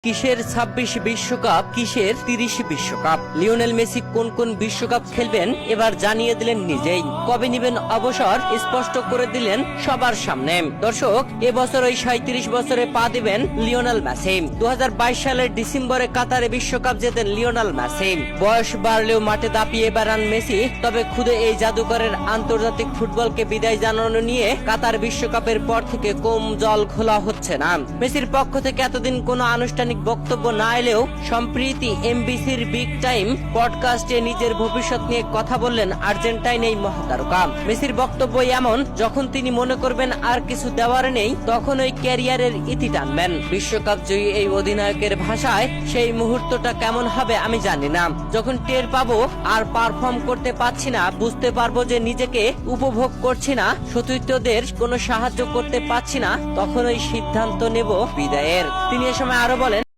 কিসের ২৬ বিশ্বকাপ, কিসের ৩০ বিশ্বকাপ? লিওনেল মেসি কোন কোন বিশ্বকাপ খেলবেন এবার জানিয়ে দিলেন নিজেই। কবে নিবেন অবসর স্পষ্ট করে দিলেন সবার সামনে। দর্শক, এবছর ওই ৩৭ বছরে পা দিবেন লিওনেল মেসি। ২০২২ সালের ডিসেম্বরে কাতারে বিশ্বকাপ জেতেন লিওনেল মেসি। বয়স বাড়লেও মাঠে দাপিয়ে বেড়ান মেসি। তবে খুদে এই জাদুকরের আন্তর্জাতিক ফুটবলকে বিদায় জানানো নিয়ে কাতার বিশ্বকাপের পর থেকে কম জল খোলা হচ্ছে না। মেসির পক্ষ থেকে এতদিন কোনো আনুষ্ঠানিক বক্তব্য না এলেও সম্প্রীতি এমবিসির বিগ টাইম পডকাস্টে নিজের ভবিষ্যৎ নিয়ে কথা বললেন আর্জেন্টাইন এই মহাতারকা। মেসির বক্তব্য এমন, যখন তিনি মনে করবেন আর কিছু দেওয়ার নেই, তখন ওই ক্যারিয়ারের ইতি টানবেন। বিশ্বকাপ জয়ী এই অধিনায়কের ভাষায় সেই মুহূর্তটা কেমন হবে আমি জানি না। যখন টের পাবো আর পারফর্ম করতে পারছি না, বুঝতে পারবো যে নিজেকে উপভোগ করছি না, সতীর্থদের কোনো সাহায্য করতে পারছি না, তখন ওই সিদ্ধান্ত নেব বিদায়ের। তিনি এ সময় আরো বলেন,